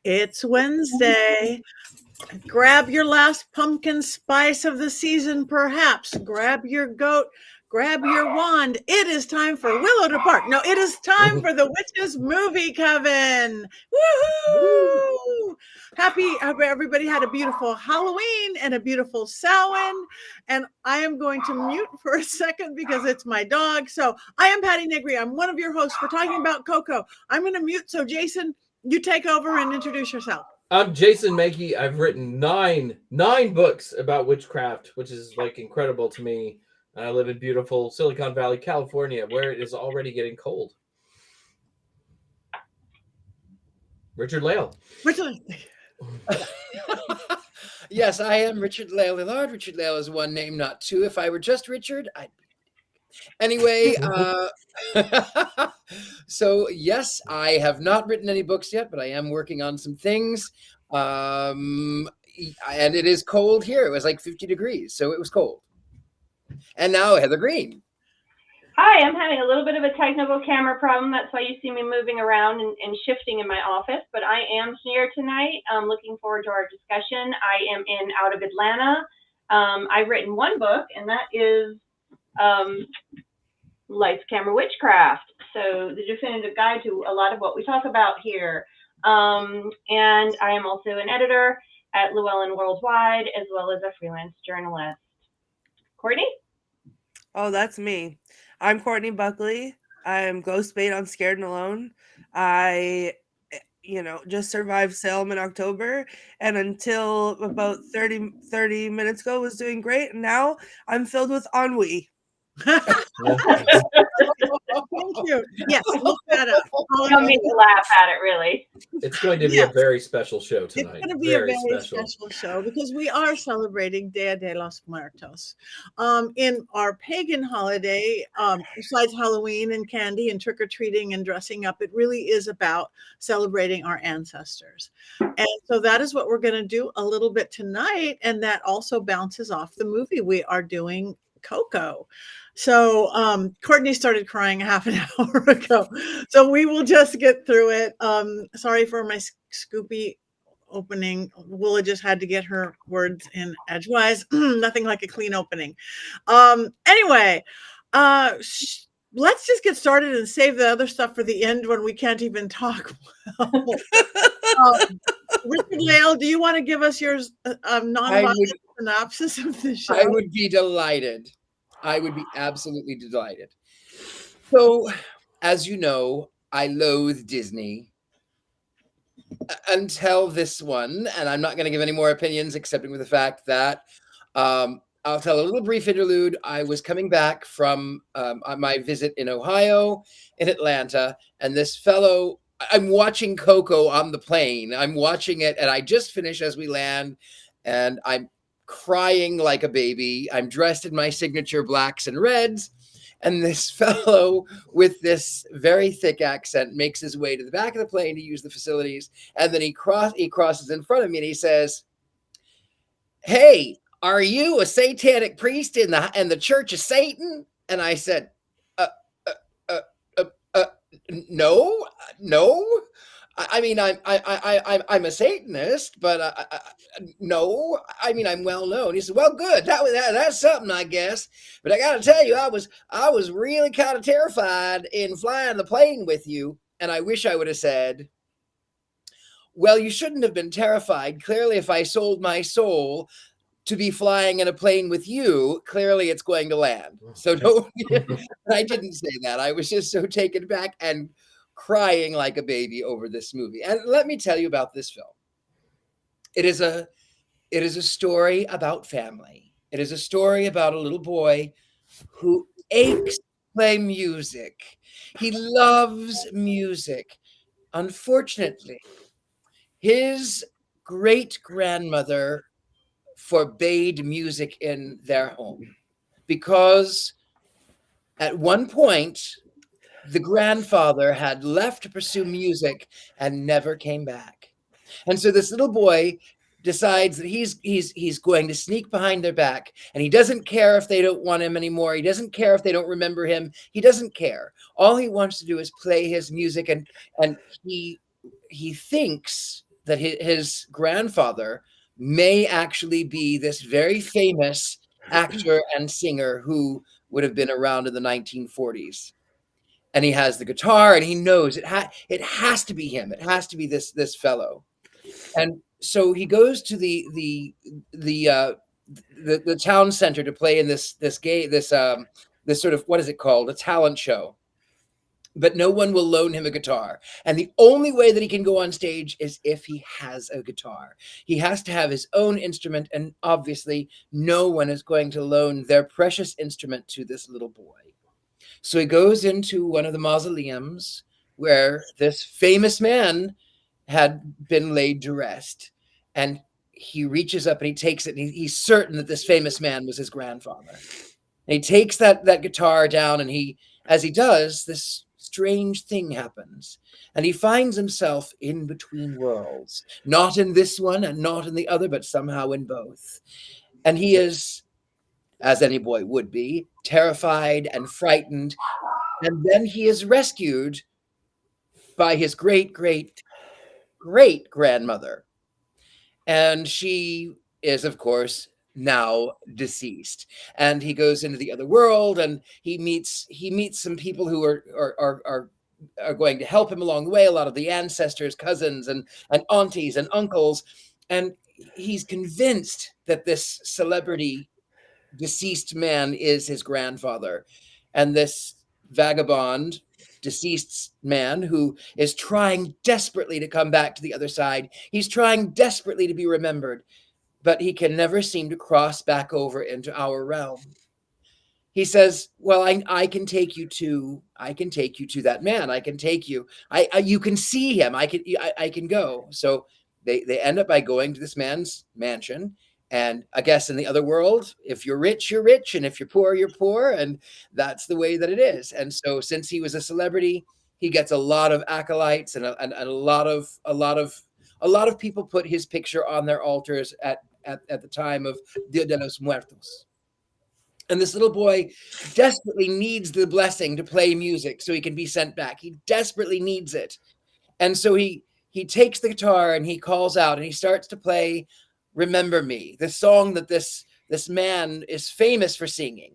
It's Wednesday. Grab your last pumpkin spice of the season, perhaps. Grab your goat. Grab your wand. It is time for Willow to Park. No, it is time for the Witches movie, Coven. Woohoo! Happy everybody had a beautiful Halloween and a beautiful Samhain. And I am going to mute for a second because it's my dog. So I am Patti Negri. I'm one of your hosts for talking about Coco. I'm going to mute. So Jason, you take over and introduce yourself. I'm Jason Mankey. I've written nine books about witchcraft, which is like incredible to me. I live in beautiful Silicon Valley, California, where it is already getting cold. Richard-Lael. Yes, I am Richard-Lael Lillard. Richard-Lael is one name, not two. If I were just Richard, I'd be... Anyway, so yes, I have not written any books yet, but I am working on some things. And it is cold here. It was like 50 degrees, so it was cold. And now Heather Greene. Hi, I'm having a little bit of a technical camera problem. That's why you see me moving around and shifting in my office. But I am here tonight. I'm looking forward to our discussion. I am out of Atlanta. I've written one book, and that is Lights, Camera, Witchcraft. So the definitive guide to a lot of what we talk about here. And I am also an editor at Llewellyn Worldwide, as well as a freelance journalist. Courtney? Oh, that's me. I'm Courtney Buckley. I'm Ghostbait on Scared and Alone. I, just survived Salem in October, and until about 30 minutes ago was doing great. And now I'm filled with ennui. Thank you. Yes, look that up. You don't need to laugh at it, really. It's going to be a very special show tonight. It's going to be a very special show because we are celebrating Día de los Muertos. In our pagan holiday, besides Halloween and candy and trick-or-treating and dressing up, it really is about celebrating our ancestors. And so that is what we're going to do a little bit tonight. And that also bounces off the movie we are doing, Coco. So Courtney started crying half an hour ago. So we will just get through it. Sorry for my Scoopy opening. Willa just had to get her words in edgewise. Nothing like a clean opening. Anyway, let's just get started and save the other stuff for the end when we can't even talk well. Richard-Lael, do you want to give us your non-violent synopsis of the show? I would be delighted. I would be absolutely delighted. So, as you know, I loathe Disney until this one, and I'm not going to give any more opinions, excepting with the fact that I'll tell a little brief interlude. I was coming back from my visit in Ohio, in Atlanta, and this fellow, I'm watching Coco on the plane. I'm watching it, and I just finished as we land, and I'm crying like a baby. I'm dressed in my signature blacks and reds, and this fellow with this very thick accent makes his way to the back of the plane to use the facilities, and then he crosses in front of me and he says, "Hey, are you a satanic priest in the Church of Satan?" And I said, no. I mean, I'm a Satanist, but no. I mean, I'm well known. He said, "Well, good. That's something, I guess. But I got to tell you, I was really kind of terrified in flying the plane with you." And I wish I would have said, "Well, you shouldn't have been terrified. Clearly, if I sold my soul to be flying in a plane with you, clearly it's going to land." So don't. I didn't say that. I was just so taken back and crying like a baby over this movie. And let me tell you about this film. It is a story about family. It is a story about a little boy who aches to play music. He loves music. Unfortunately, his great-grandmother forbade music in their home because at one point, the grandfather had left to pursue music and never came back. And so this little boy decides that he's going to sneak behind their back, and he doesn't care if they don't want him anymore. He doesn't care if they don't remember him. He doesn't care. All he wants to do is play his music, and he thinks that his grandfather may actually be this very famous actor and singer who would have been around in the 1940s. And he has the guitar, and he knows it has to be him. It has to be this fellow. And so he goes to the town center to play in this sort of, what is it called? A talent show. But no one will loan him a guitar. And the only way that he can go on stage is if he has a guitar. He has to have his own instrument, and obviously no one is going to loan their precious instrument to this little boy. So he goes into one of the mausoleums where this famous man had been laid to rest. And he reaches up and he takes it, and he's certain that this famous man was his grandfather. And he takes that guitar down, and as he does, this strange thing happens, and he finds himself in between worlds, not in this one and not in the other, but somehow in both. And he is, as any boy would be, terrified and frightened. And then he is rescued by his great grandmother, and she is, of course, now deceased. And he goes into the other world, and he meets some people who are going to help him along the way, a lot of the ancestors, cousins and aunties and uncles. And he's convinced that this celebrity deceased man is his grandfather. And this vagabond deceased man who is trying desperately to come back to the other side, he's trying desperately to be remembered, but he can never seem to cross back over into our realm. He says, well, I can take you to that man. I can take you. You can see him. I can go. So they end up by going to this man's mansion. And I guess in the other world, if you're rich, you're rich. And if you're poor, you're poor. And that's the way that it is. And so since he was a celebrity, he gets a lot of acolytes, and a lot of people put his picture on their altars at the time of Dia de los Muertos. And this little boy desperately needs the blessing to play music so he can be sent back. He desperately needs it. And so he takes the guitar and he calls out and he starts to play Remember Me, the song that this man is famous for singing.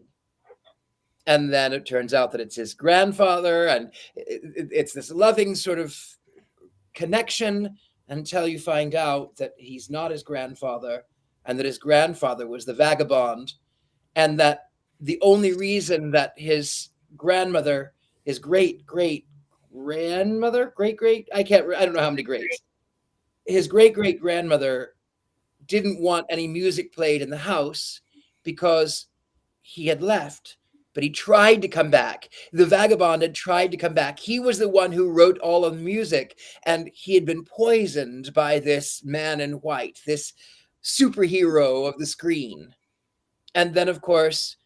And then it turns out that it's his grandfather, and it's this loving sort of connection until you find out that he's not his grandfather, and that his grandfather was the vagabond, and that the only reason that his grandmother, his great-great-grandmother, I don't know how many greats, his great-great-grandmother didn't want any music played in the house because he had left. But he tried to come back. The vagabond had tried to come back. He was the one who wrote all of the music, and he had been poisoned by this man in white, this superhero of the screen. And then, of course,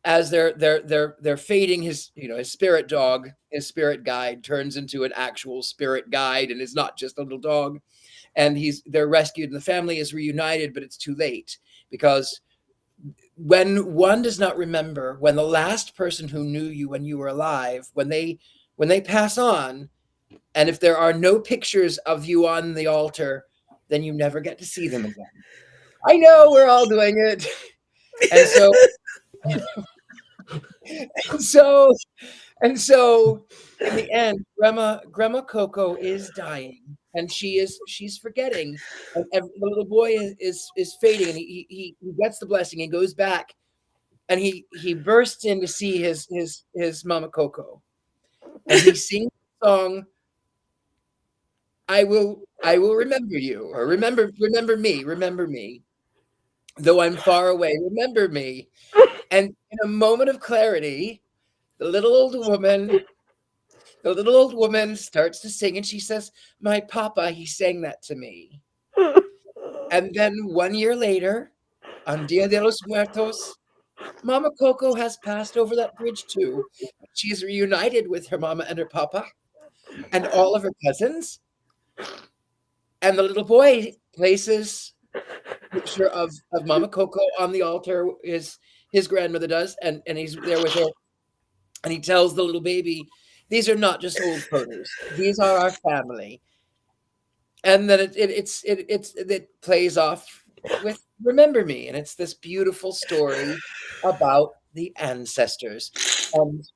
as they're fading, his spirit dog, his spirit guide turns into an actual spirit guide and is not just a little dog. And they're rescued, and the family is reunited, but it's too late, because when one does not remember, when the last person who knew you when you were alive, when they pass on, and if there are no pictures of you on the altar, then you never get to see them again. I know, we're all doing it. And so in the end, Grandma Coco is dying, and she's forgetting, and the little boy is fading, and he gets the blessing and goes back, and he bursts in to see his Mama Coco, and he sings the song, I will remember you, or remember me, though I'm far away, remember me. And in a moment of clarity, the little old woman starts to sing, and she says, my papa, he sang that to me. And then 1 year later, on Dia de los Muertos, Mama Coco has passed over that bridge too. She's reunited with her mama and her papa and all of her cousins. And the little boy places picture of Mama Coco on the altar. His grandmother does, and he's there with her, and he tells the little baby, "These are not just old photos. These are our family." And then it plays off with "Remember Me," and it's this beautiful story about the ancestors,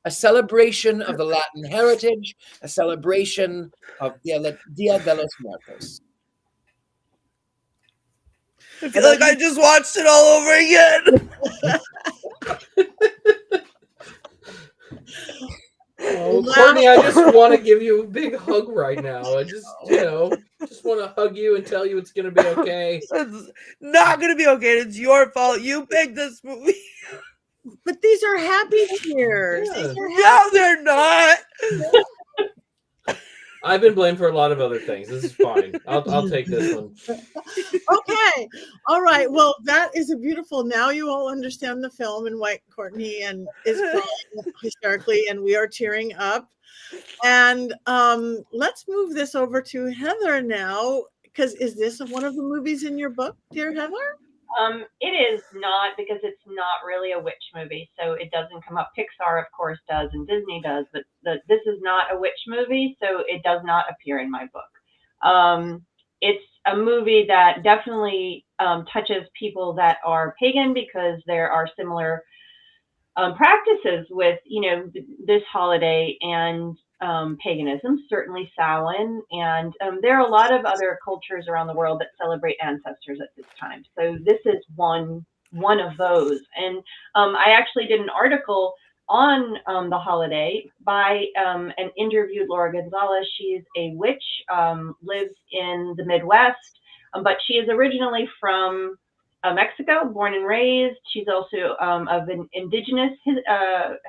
a celebration of the Latin heritage, a celebration of Dia de los Muertos. I feel like I just watched it all over again. Oh, Courtney, I just want to give you a big hug right now. I just want to hug you and tell you it's going to be okay. It's not going to be okay. It's your fault. You picked this movie. But these are happy tears. Yeah. These are No, they're not. I've been blamed for a lot of other things. This is fine. I'll take this one. Okay. All right. Well, that is a beautiful. Now you all understand the film and why Courtney and is crying hysterically, and we are tearing up. And let's move this over to Heather now, because is this one of the movies in your book, dear Heather? It is not, because it's not really a witch movie, so it doesn't come up. Pixar, of course, does, and Disney does, but this is not a witch movie, so it does not appear in my book. It's a movie that definitely touches people that are pagan, because there are similar practices with, this holiday and paganism, certainly Samhain, and there are a lot of other cultures around the world that celebrate ancestors at this time. So this is one of those. And I actually did an article on the holiday by and interviewed Laura Gonzalez. She's a witch, lives in the Midwest, but she is originally from Mexico, born and raised. She's also of an indigenous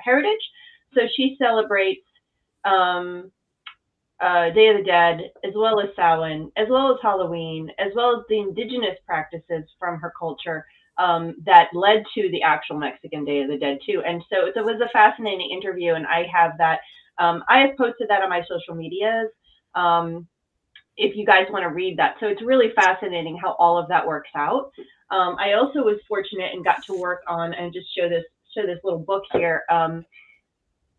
heritage. So she celebrates Day of the Dead, as well as Samhain, as well as Halloween, as well as the indigenous practices from her culture that led to the actual Mexican Day of the Dead too. And so it was a fascinating interview, and I have that. I have posted that on my social medias if you guys want to read that. So it's really fascinating how all of that works out. I also was fortunate and got to work on and just show this little book here.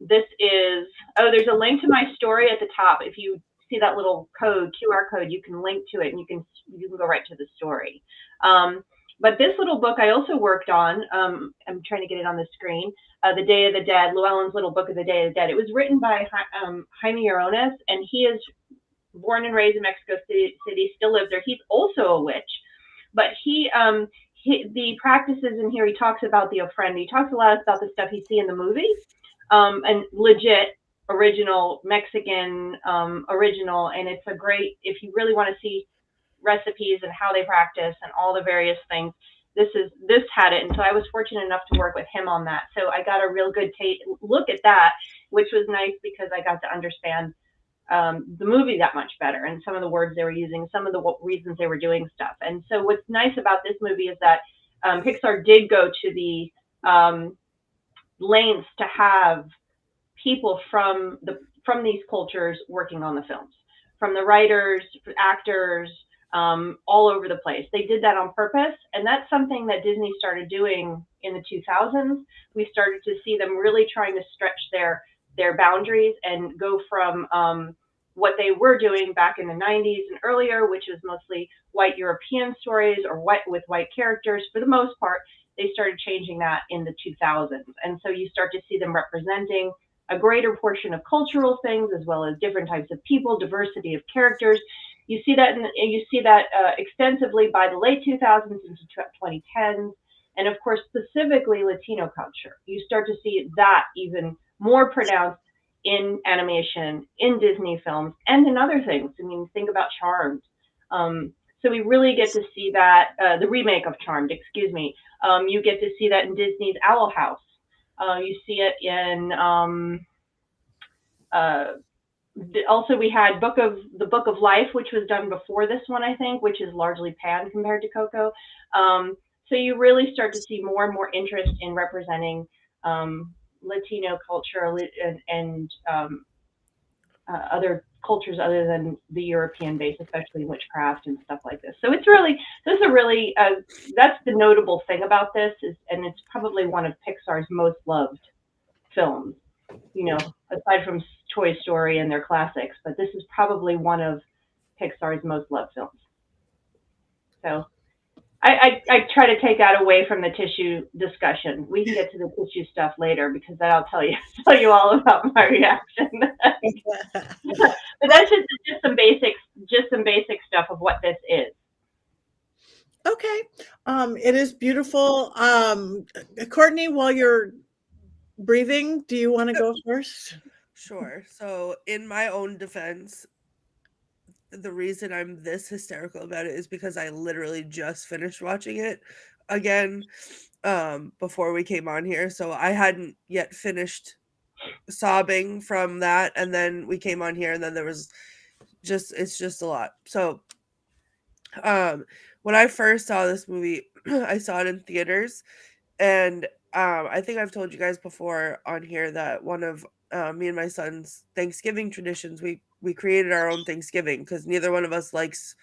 This is, there's a link to my story at the top. If you see that little code, QR code, you can link to it, and you can go right to the story. But this little book I also worked on, I'm trying to get it on the screen, The Day of the Dead, Llewellyn's little book of the Day of the Dead. It was written by Jaime Arones, and he is born and raised in Mexico City, still lives there. He's also a witch, but the practices in here, he talks about the ofrenda. He talks a lot about the stuff you see in the movie, and legit original Mexican original. And it's a great, if you really want to see recipes and how they practice and all the various things, this had it. And so I was fortunate enough to work with him on that. So I got a real good look at that, which was nice because I got to understand the movie that much better, and some of the words they were using, some of the reasons they were doing stuff. And so what's nice about this movie is that Pixar did go to the lengths to have people from these cultures working on the films, from the writers, actors, all over the place. They did that on purpose, and that's something that Disney started doing in the 2000s. We started to see them really trying to stretch their boundaries and go from what they were doing back in the 90s and earlier, which was mostly white European stories or with white characters. For the most part, they started changing that in the 2000s. And so you start to see them representing a greater portion of cultural things, as well as different types of people, diversity of characters. You see that extensively by the late 2000s into 2010s. And of course, specifically Latino culture. You start to see that even more pronounced in animation, in Disney films, and in other things. I mean, think about Charmed. So we really get to see that, the remake of Charmed, excuse me. You get to see that in Disney's Owl House. You see it in, also we had the Book of Life, which was done before this one, I think, which is largely pan compared to Coco. So you really start to see more and more interest in representing Latino culture and other cultures other than the European base, especially witchcraft and stuff like this. So it's really, that's the notable thing about this and it's probably one of Pixar's most loved films, aside from Toy Story and their classics, but this is probably one of Pixar's most loved films. So I try to take that away from the tissue discussion. We can get to the tissue stuff later because then I'll tell you all about my reaction. But that's just some basic stuff of what this is. Okay. It is beautiful. Courtney, while you're breathing, do you want to go first? Sure. So in my own defense, the reason I'm this hysterical about it is because I literally just finished watching it again before we came on here. So I hadn't yet finished sobbing from that. And then we came on here and then there was it's just a lot. So when I first saw this movie, I saw it in theaters. And I think I've told you guys before on here that one of me and my son's Thanksgiving traditions, we created our own Thanksgiving because neither one of us likes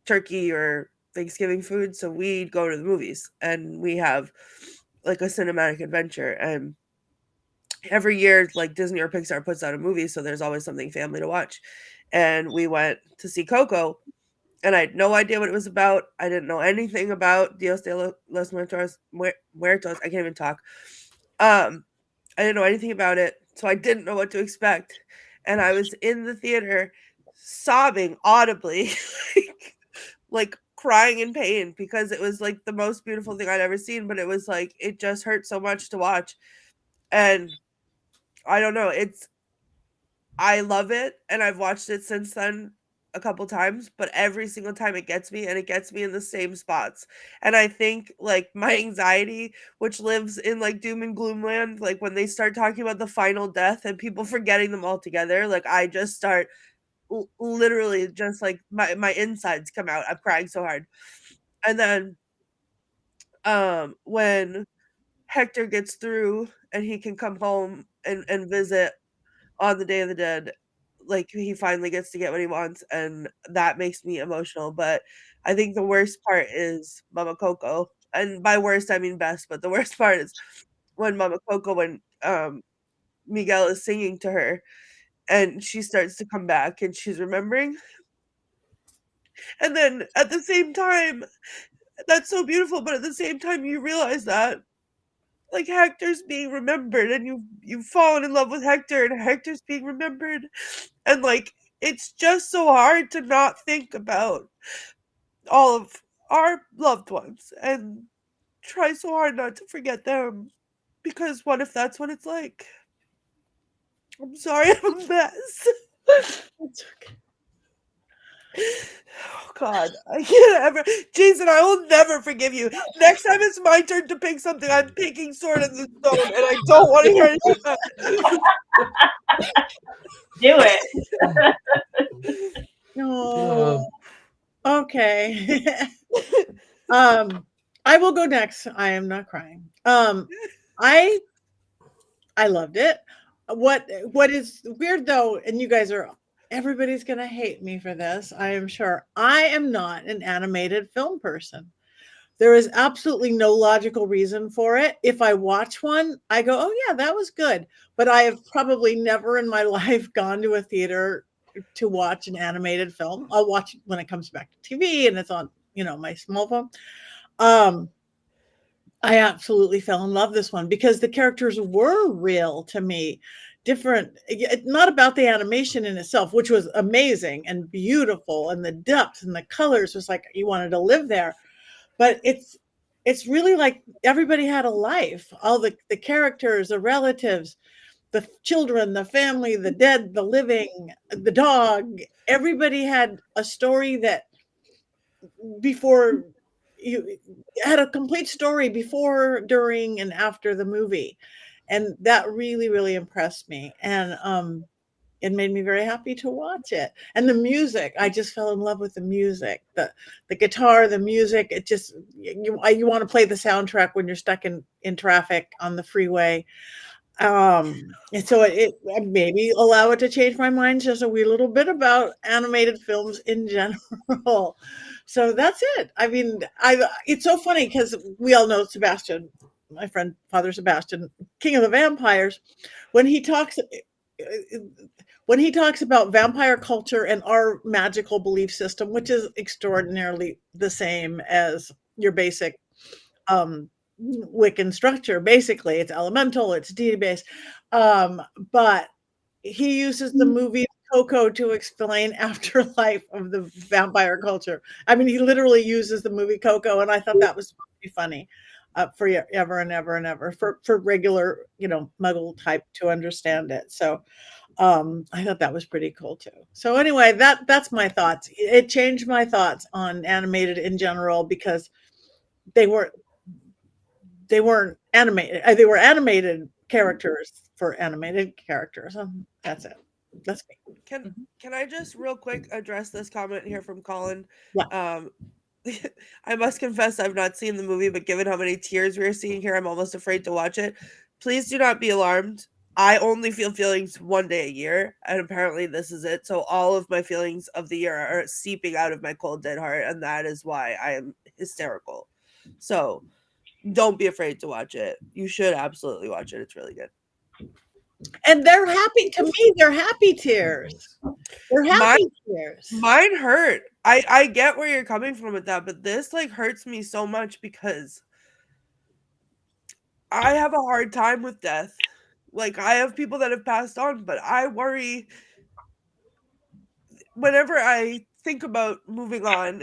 turkey or Thanksgiving food. So we'd go to the movies and we have like a cinematic adventure. And every year, like Disney or Pixar puts out a movie. So there's always something family to watch. And we went to see Coco. And I had no idea what it was about. I didn't know anything about Dios de los Muertos. I can't even talk. I didn't know anything about it. So I didn't know what to expect. And I was in the theater sobbing audibly, like crying in pain because it was like the most beautiful thing I'd ever seen. But it was like, it just hurt so much to watch. And I don't know. I love it. And I've watched it since then a couple times, but every single time it gets me, and it gets me in the same spots. And I think like my anxiety, which lives in like doom and gloom land, like when they start talking about the final death and people forgetting them all together, like I just start literally just like my insides come out. I'm crying so hard. And then when Hector gets through and he can come home and visit on the Day of the Dead, like he finally gets to get what he wants, and that makes me emotional. But I think the worst part is Mama Coco, and by worst I mean best, but the worst part is when Miguel is singing to her and she starts to come back and she's remembering, and then at the same time that's so beautiful, but at the same time you realize that like Hector's being remembered and you've fallen in love with Hector and Hector's being remembered, and like it's just so hard to not think about all of our loved ones and try so hard not to forget them, because what if that's what it's like? I'm sorry, I'm a mess. It's okay. Oh God, I can't ever, Jason, I will never forgive you. Next time it's my turn to pick something, I'm picking Sword in the Stone, and I don't want to hear anything about it. Do it. No. Okay. I will go next. I am not crying. I loved it. What is weird though, and you guys everybody's gonna hate me for this, I am sure. I am not an animated film person. There is absolutely no logical reason for it. If I watch one, I go, oh yeah, that was good. But I have probably never in my life gone to a theater to watch an animated film. I'll watch it when it comes back to TV and it's on, my small phone. I absolutely fell in love this one because the characters were real to me. Different, not about the animation in itself, which was amazing and beautiful, and the depth and the colors was like you wanted to live there. But it's really like everybody had a life. All the characters, the relatives, the children, the family, the dead, the living, the dog. Everybody had a story that before you had a complete story before, during, and after the movie. And that really, really impressed me. And it made me very happy to watch it. And the music, I just fell in love with the music, the guitar, the music. It just, you want to play the soundtrack when you're stuck in traffic on the freeway. And so it maybe allow it to change my mind just a wee little bit about animated films in general. So that's it. I mean, it's so funny because we all know Sebastian, my friend Father Sebastian, King of the Vampires, when he talks about vampire culture and our magical belief system, which is extraordinarily the same as your basic Wiccan structure. Basically, it's elemental, it's deity based. But he uses the movie Coco to explain afterlife of the vampire culture. I mean, he literally uses the movie Coco, and I thought that was pretty funny for ever and ever and ever for regular, Muggle type to understand it. So I thought that was pretty cool too. So anyway, that's my thoughts. It changed my thoughts on animated in general because they weren't animated. They were animated characters for animated characters. That's it. That's me. Can I just real quick address this comment here from Colin? Yeah. I must confess I've not seen the movie, but given how many tears we're seeing here, I'm almost afraid to watch it. Please do not be alarmed. I only feel feelings one day a year, and apparently this is it. So all of my feelings of the year are seeping out of my cold dead heart, and that is why I am hysterical. So don't be afraid to watch it. You should absolutely watch it. It's really good. And they're happy. To me, they're happy tears. They're happy tears. Mine hurt. I get where you're coming from with that, but this hurts me so much because I have a hard time with death. I have people that have passed on, but I worry whenever I think about moving on,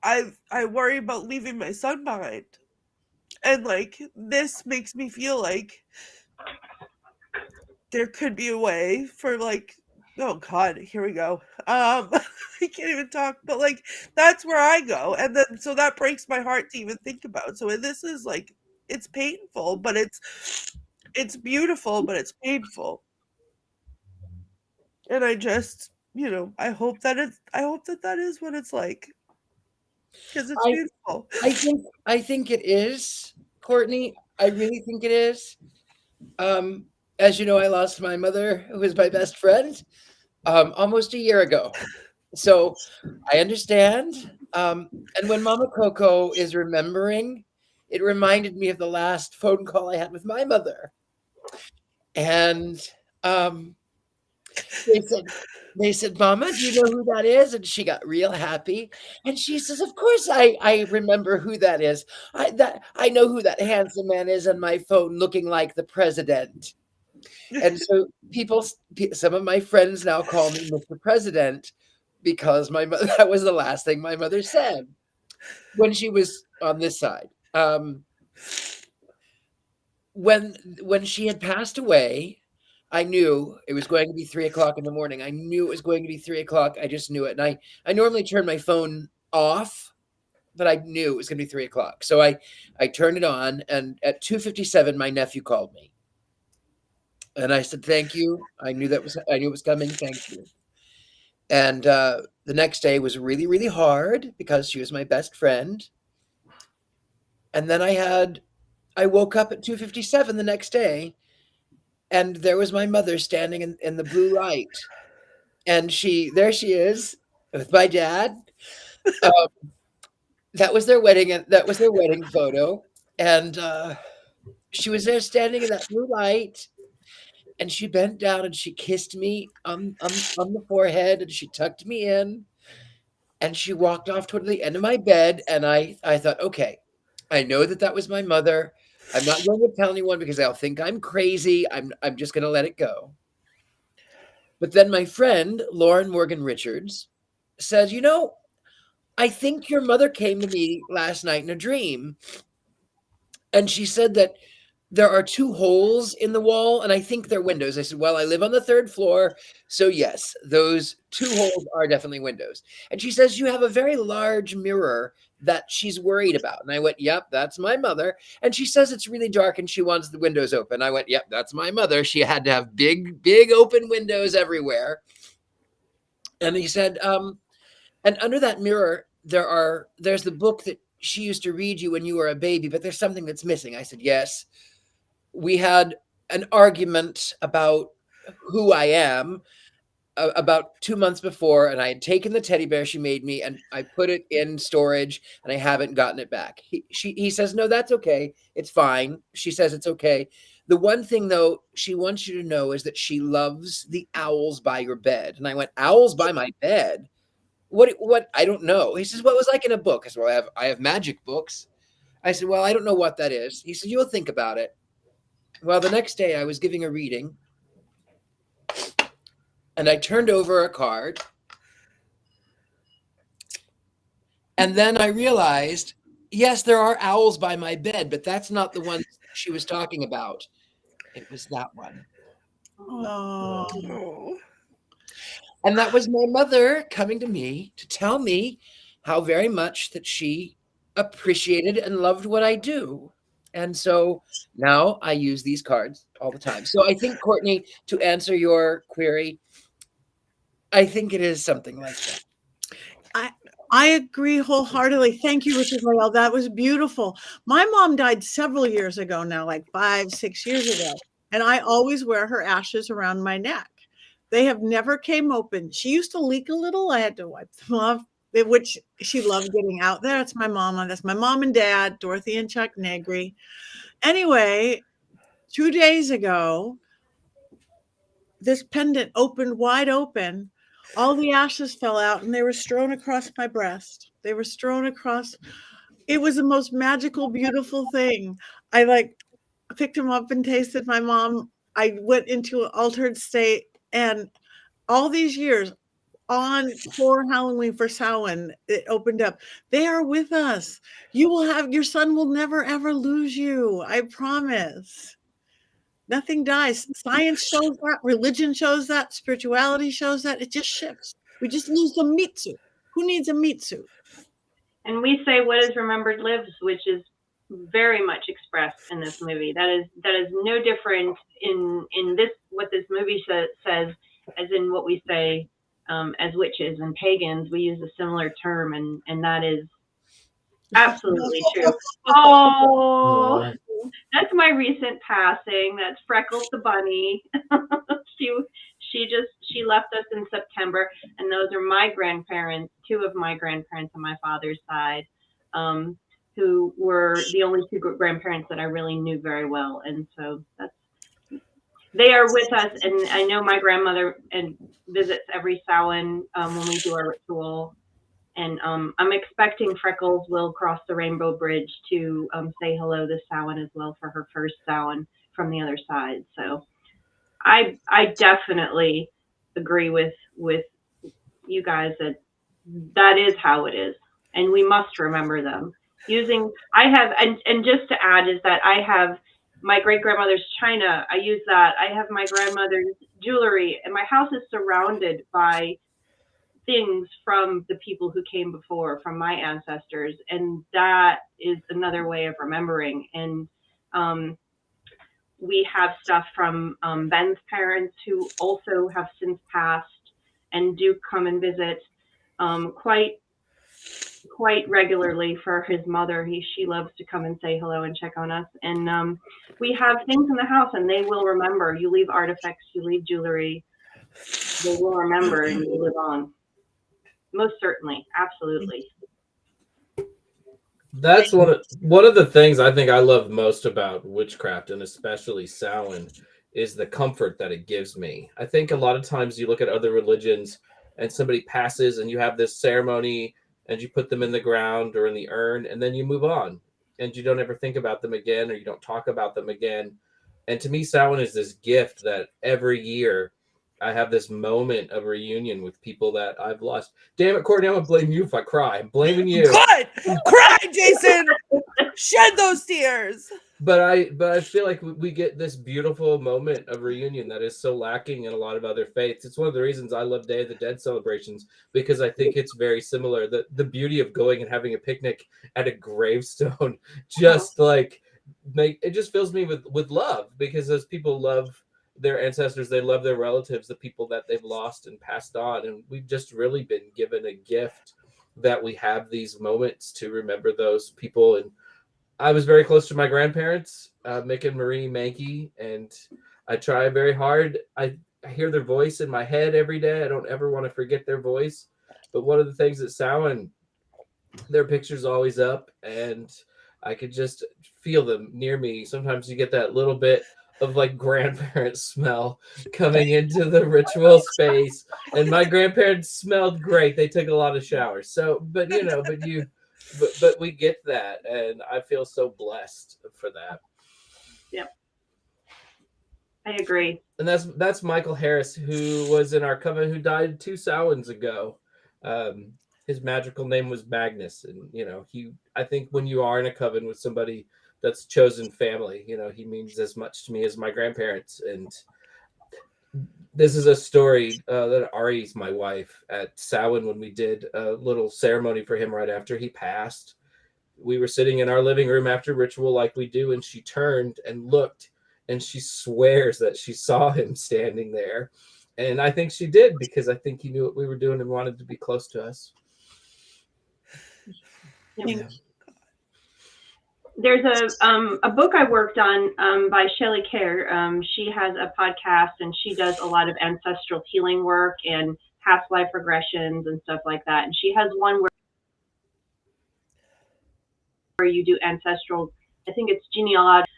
I worry about leaving my son behind. And this makes me feel like there could be a way for oh god, here we go. I can't even talk, but that's where I go. And then so that breaks my heart to even think about. So this is it's painful, but it's beautiful, but it's painful. And I just, I hope that is what it's like. Because it's beautiful. I think it is, Courtney. I really think it is. As you know, I lost my mother, who was my best friend, almost a year ago. So I understand. And when Mama Coco is remembering, it reminded me of the last phone call I had with my mother. And they said, Mama, do you know who that is? And she got real happy. And she says, of course I remember who that is. I know who that handsome man is on my phone looking like the president. And so some of my friends now call me Mr. President because that was the last thing my mother said when she was on this side. When she had passed away, I knew it was going to be 3:00 in the morning. I knew it was going to be 3:00. I just knew it. And I normally turn my phone off, but I knew it was going to be 3:00. So I turned it on, and at 2:57, my nephew called me. And I said, thank you. I knew it was coming. Thank you. And the next day was really, really hard because she was my best friend. And then I woke up at 2:57 the next day, and there was my mother standing in the blue light. And there she is with my dad. That was their wedding photo. And she was there standing in that blue light. And she bent down and she kissed me on the forehead, and she tucked me in, and she walked off toward the end of my bed. And I thought, okay, I know that was my mother. I'm not going to tell anyone because they'll think I'm crazy. I'm just going to let it go. But then my friend, Lauren Morgan Richards, said, I think your mother came to me last night in a dream. And she said that there are 2 holes in the wall, and I think they're windows. I said, well, I live on the 3rd floor. So yes, those 2 holes are definitely windows. And she says, you have a very large mirror that she's worried about. And I went, yep, that's my mother. And she says it's really dark and she wants the windows open. I went, yep, that's my mother. She had to have big, big open windows everywhere. And he said, and under that mirror, there's the book that she used to read you when you were a baby, but there's something that's missing. I said, yes. We had an argument about who I am about 2 months before, and I had taken the teddy bear she made me and I put it in storage and I haven't gotten it back. He says, no, that's okay. It's fine. She says it's okay. The one thing though, she wants you to know is that she loves the owls by your bed. And I went, owls by my bed? What? I don't know. He says, well, it was like in a book. I said, well, I have magic books. I said, well, I don't know what that is. He said, you'll think about it. Well, the next day I was giving a reading and I turned over a card. And then I realized, yes, there are owls by my bed, but that's not the one she was talking about. It was that one. Oh. And that was my mother coming to me to tell me how very much that she appreciated and loved what I do. And so now I use these cards all the time. So I think, Courtney, to answer your query, I think it is something like that. I agree wholeheartedly. Thank you, Richard-Lael. That was beautiful. My mom died several years ago now, like 5-6 years ago. And I always wear her ashes around my neck. They have never came open. She used to leak a little. I had to wipe them off, which she loved getting out there. That's my mom. That's my mom and dad, Dorothy and Chuck Negri. Anyway, 2 days ago, this pendant opened wide open. All the ashes fell out and they were strewn across my breast. They were strewn across. It was the most magical, beautiful thing. I picked them up and tasted my mom. I went into an altered state, and all these years for Halloween, for Samhain, it opened up. They are with us. Your son will never, ever lose you. I promise. Nothing dies. Science shows that. Religion shows that. Spirituality shows that. It just shifts. We just lose the meat suit. Who needs a meat suit? And we say what is remembered lives, which is very much expressed in this movie. That is no different in this, what this movie says, as in what we say as witches and pagans. We use a similar term, and that is absolutely true. Oh, that's my recent passing. That's Freckles the bunny. She left us in September, and those are my grandparents, two of my grandparents on my father's side, who were the only two grandparents that I really knew very well. And so they are with us. And I know my grandmother visits every Samhain when we do our ritual. And I'm expecting Freckles will cross the Rainbow Bridge to say hello this Samhain as well for her first Samhain from the other side. So I definitely agree with you guys that is how it is, and we must remember them. And just to add is that I have my great grandmother's china. I use that. I have my grandmother's jewelry, and my house is surrounded by things from the people who came before, from my ancestors, and that is another way of remembering. And we have stuff from Ben's parents, who also have since passed and do come and visit quite regularly. For his mother, she loves to come and say hello and check on us. And we have things in the house, and they will remember. You leave artifacts, you leave jewelry, they will remember, and you live on. Most certainly, absolutely. That's one of the things I think I love most about witchcraft, and especially Samhain, is the comfort that it gives me. I think a lot of times you look at other religions and somebody passes and you have this ceremony and you put them in the ground or in the urn and then you move on and you don't ever think about them again, or you don't talk about them again. And to me, Samhain is this gift that every year I have this moment of reunion with people that I've lost. Damn it, Courtney, I'm going to blame you if I cry. I'm blaming you. Good! Cry, Jason! Shed those tears! But I feel like we get this beautiful moment of reunion that is so lacking in a lot of other faiths. It's one of the reasons I love Day of the Dead celebrations, because I think it's very similar. The beauty of going and having a picnic at a gravestone just it just fills me with love, because those people love their ancestors, they love their relatives, the people that they've lost and passed on, and we've just really been given a gift that we have these moments to remember those people. And I was very close to my grandparents, Mick and Marie Mankey, and I try very hard. I hear their voice in my head every day. I don't ever want to forget their voice. But one of the things at Samhain, their picture's always up, and I could just feel them near me. Sometimes you get that little bit of like grandparent smell coming into the ritual space, and my grandparents smelled great. They took a lot of showers. So, but we get that, and I feel so blessed for that. Yep, I agree. And that's Michael Harris, who was in our coven, who died 2 Samhains ago. His magical name was Magnus, and I think when you are in a coven with somebody that's chosen family, he means as much to me as my grandparents. And this is a story that Ari's my wife at Samhain, when we did a little ceremony for him right after he passed. We were sitting in our living room after ritual like we do, and she turned and looked, and she swears that she saw him standing there. And I think she did, because I think he knew what we were doing and wanted to be close to us. Yeah. There's a book I worked on by Shelley Kerr. She has a podcast, and she does a lot of ancestral healing work and past life regressions and stuff like that. And she has one where you do ancestral, I think it's genealogy,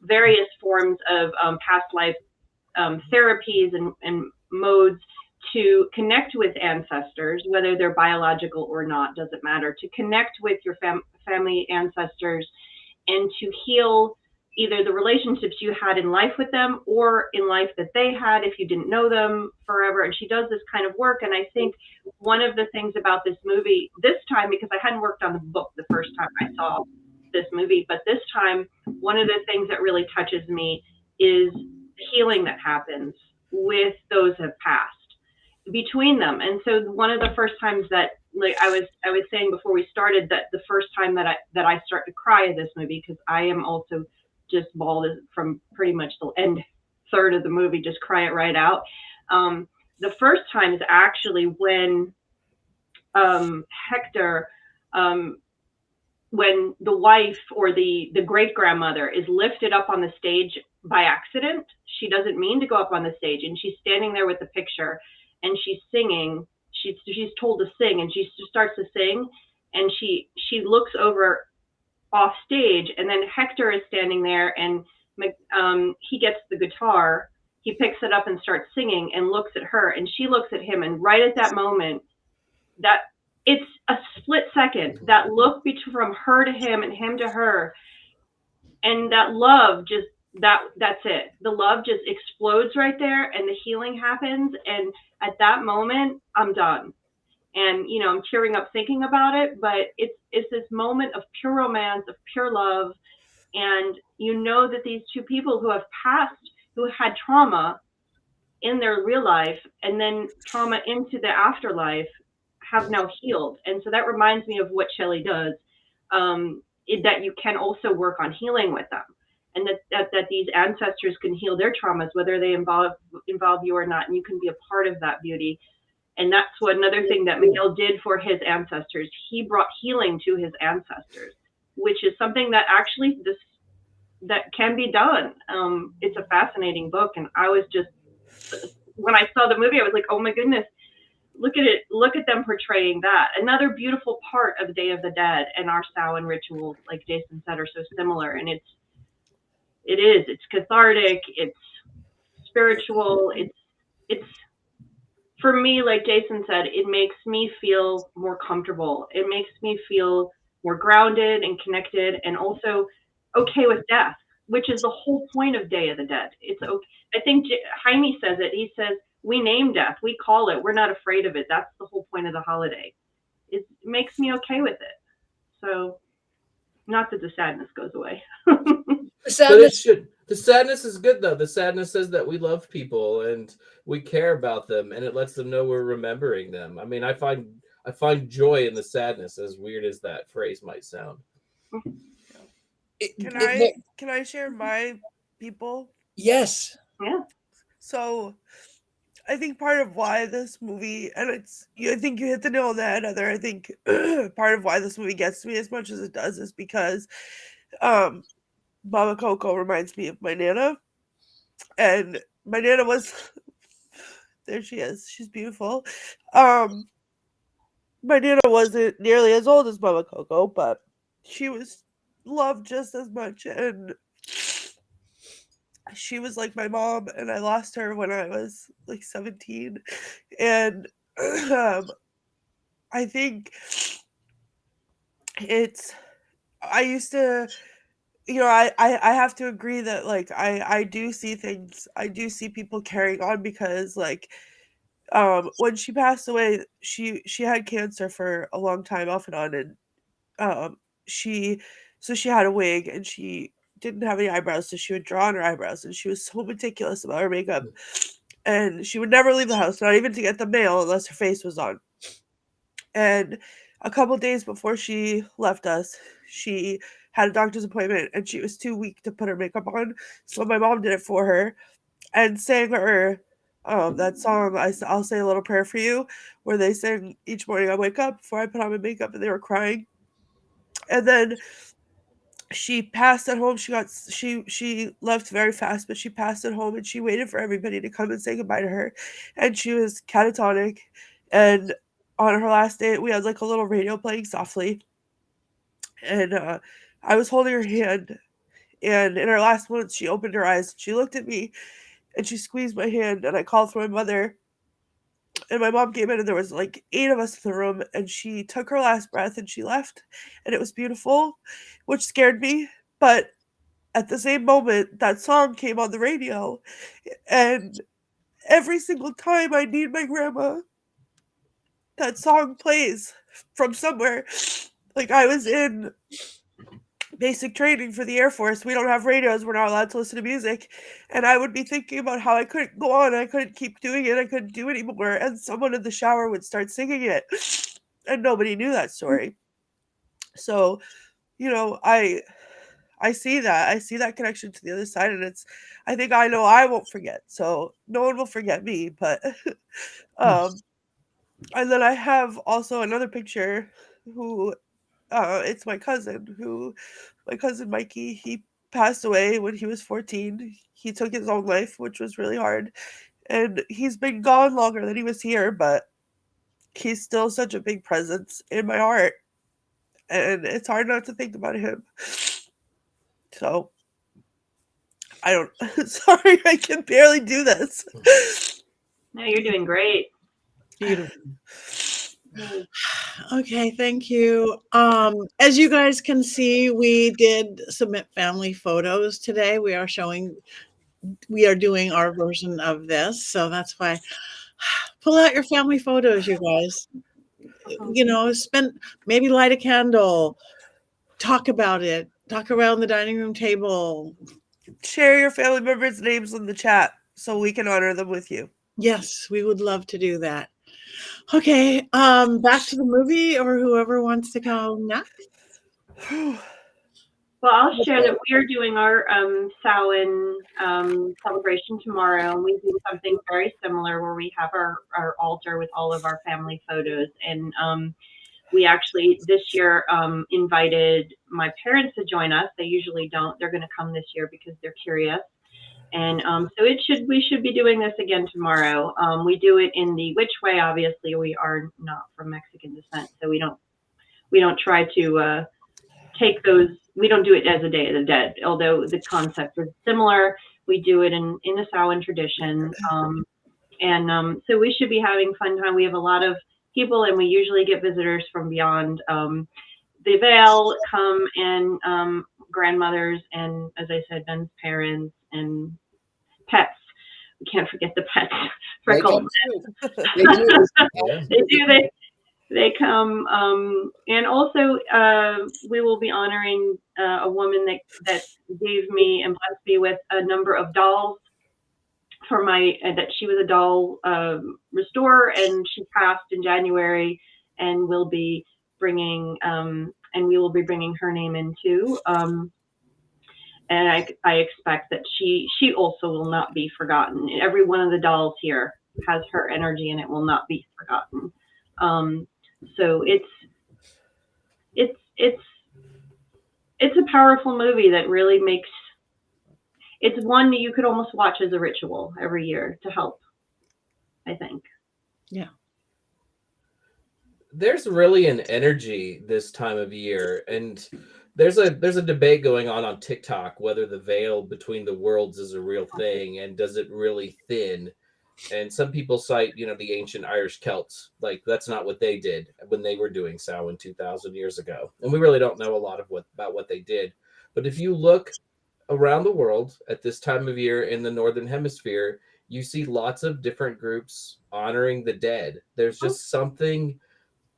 various forms of past life therapies and modes to connect with ancestors, whether they're biological or not, doesn't matter, to connect with your family ancestors and to heal either the relationships you had in life with them or in life that they had if you didn't know them forever. And she does this kind of work. And I think one of the things about this movie this time, because I hadn't worked on the book the first time I saw this movie, but this time, one of the things that really touches me is the healing that happens with those who have passed between them. And so one of the first times that, like I was saying before we started, that the first time that I start to cry at this movie, because I am also just bawled from pretty much the end third of the movie, just cry it right out. The first time is actually when Hector, when the wife or the great grandmother is lifted up on the stage by accident. She doesn't mean to go up on the stage, and she's standing there with the picture, and she's singing. She's told to sing, and she starts to sing, and she looks over off stage, and then Hector is standing there, and he gets the guitar, he picks it up and starts singing, and looks at her, and she looks at him, and right at that moment, that it's a split second, that look from her to him and him to her, and that love just that's it. The love just explodes right there, and the healing happens, and at that moment, I'm done. And I'm tearing up thinking about it, but it's this moment of pure romance, of pure love, and that these two people who have passed, who had trauma in their real life and then trauma into the afterlife, have now healed. And so that reminds me of what Shelley does, that you can also work on healing with them, and that these ancestors can heal their traumas, whether they involve you or not, and you can be a part of that beauty. And that's another thing that Miguel did for his ancestors. He brought healing to his ancestors, which is something that actually that can be done. It's a fascinating book, and I was just, when I saw the movie, I was like, oh my goodness, look at it! Look at them portraying that. Another beautiful part of Day of the Dead and our Samhain rituals, like Jason said, are so similar, and it's cathartic, it's spiritual, it's for me, like Jason said, it makes me feel more comfortable. It makes me feel more grounded and connected, and also okay with death, which is the whole point of Day of the Dead. It's okay. I think Jaime says it. He says, we name death, we call it, we're not afraid of it. That's the whole point of the holiday. It makes me okay with it. So, not that the sadness goes away. The sadness is good, though. The sadness says that we love people and we care about them, and it lets them know we're remembering them. I mean, I find joy in the sadness, as weird as that phrase might sound. Can I share my people? Yes. Yeah. So I think part of why this movie, and I think you hit the nail on the head, Heather. I think part of why this movie gets to me as much as it does is because Mama Coco reminds me of my Nana. And my Nana was, there she is. She's beautiful. My Nana wasn't nearly as old as Mama Coco, but she was loved just as much. And she was like my mom, and I lost her when I was like 17. And I think I used to, I have to agree that like I do see things, I do see people carrying on because like when she passed away, she had cancer for a long time off and on, and she had a wig and she didn't have any eyebrows, so she would draw on her eyebrows, and she was so meticulous about her makeup, and she would never leave the house, not even to get the mail, unless her face was on. And a couple days before she left us, she had a doctor's appointment and she was too weak to put her makeup on, so my mom did it for her and sang her that song, I'll Say a Little Prayer for You, where they sing each morning I wake up before I put on my makeup, and they were crying. And then she passed at home. She left very fast, but she passed at home, and she waited for everybody to come and say goodbye to her, and she was catatonic. And on her last day, we had like a little radio playing softly, and I was holding her hand, and in her last moments, she opened her eyes, she looked at me, and she squeezed my hand, and I called for my mother, and my mom came in, and there was like 8 of us in the room, and she took her last breath and she left, and it was beautiful, which scared me. But at the same moment, that song came on the radio, and every single time I need my grandma, that song plays from somewhere. Like, I was in basic training for the Air Force. We don't have radios. We're not allowed to listen to music. And I would be thinking about how I couldn't go on. I couldn't keep doing it. I couldn't do it anymore. And someone in the shower would start singing it. And nobody knew that story. So, I see that. I see that connection to the other side. And I think I know I won't forget. So no one will forget me. But, and then I have also another picture who, it's my cousin Mankey. He passed away when he was 14. He took his own life, which was really hard. And he's been gone longer than he was here, but he's still such a big presence in my heart. And it's hard not to think about him. So, sorry, I can barely do this. No, you're doing great. Beautiful. Okay, thank you. As you guys can see, we did submit family photos today. We are doing our version of this, so that's why pull out your family photos, you guys. Maybe light a candle, talk about it, talk around the dining room table. Share your family members' names in the chat so we can honor them with you. Yes, we would love to do that. Okay, back to the movie, or whoever wants to go next. Well, I'll share that we are doing our Samhain celebration tomorrow, and we do something very similar where we have our altar with all of our family photos. And we actually this year invited my parents to join us. They usually don't. They're going to come this year because they're curious. And so we should be doing this again tomorrow. We do it in the which way. Obviously, we are not from Mexican descent, so we don't try to take those. We don't do it as a Day of the Dead, although the concept is similar. We do it in the Samhain tradition, and so we should be having fun time. We have a lot of people, and we usually get visitors from beyond the Veil come, and grandmothers, and as I said, Ben's parents and pets. We can't forget the pets. Freckles. They do. They come, and also we will be honoring a woman that gave me and blessed me with a number of dolls for that she was a doll restorer, and she passed in January, and we will be bringing her name in too. And I expect that she also will not be forgotten. Every one of the dolls here has her energy, and it will not be forgotten. So it's a powerful movie that really makes, it's one that you could almost watch as a ritual every year to help, I think. Yeah. There's really an energy this time of year, and there's a debate going on TikTok whether the veil between the worlds is a real thing and does it really thin. And some people cite, the ancient Irish Celts, like that's not what they did when they were doing Samhain 2,000 years ago. And we really don't know a lot about what they did. But if you look around the world at this time of year in the Northern Hemisphere, you see lots of different groups honoring the dead. There's just something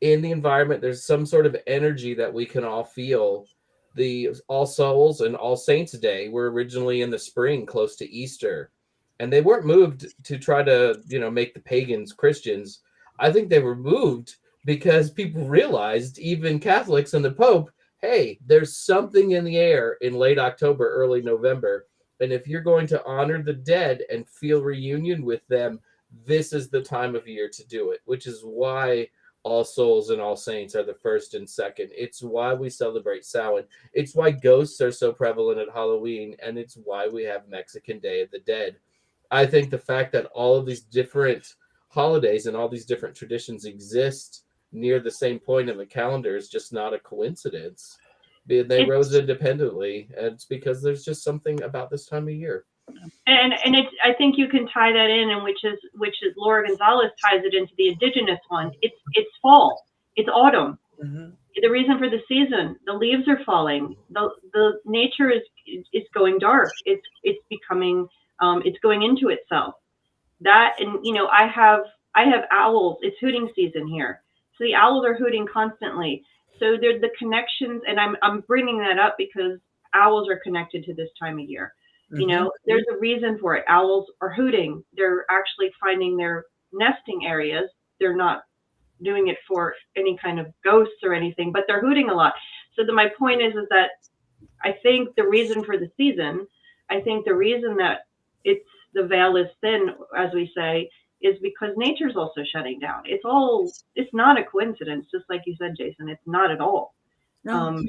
in the environment. There's some sort of energy that we can all feel. The All Souls and All Saints Day were originally in the spring, close to Easter. And they weren't moved to try to, make the pagans Christians. I think they were moved because people realized, even Catholics and the Pope, hey, there's something in the air in late October, early November. And if you're going to honor the dead and feel reunion with them, this is the time of year to do it, which is why All Souls and All Saints are the first and second. It's why we celebrate Samhain. It's why ghosts are so prevalent at Halloween, and it's why we have Mexican Day of the Dead. I think the fact that all of these different holidays and all these different traditions exist near the same point in the calendar is just not a coincidence. They rose independently, and it's because there's just something about this time of year. And I think you can tie that in, and which is Laura Gonzalez ties it into the indigenous one. It's fall, it's autumn. Mm-hmm. The reason for the season, the leaves are falling, the nature is going dark. It's becoming it's going into itself. That, and I have owls. It's hooting season here, so the owls are hooting constantly. So there's the connections, and I'm bringing that up because owls are connected to this time of year. Mm-hmm. There's a reason for it. Owls are hooting. They're actually finding their nesting areas. They're not doing it for any kind of ghosts or anything, but they're hooting a lot. So my point is that I think the reason for the season, I think the reason that the veil is thin, as we say, is because nature's also shutting down. It's not a coincidence, just like you said, Jason. It's not at all. No.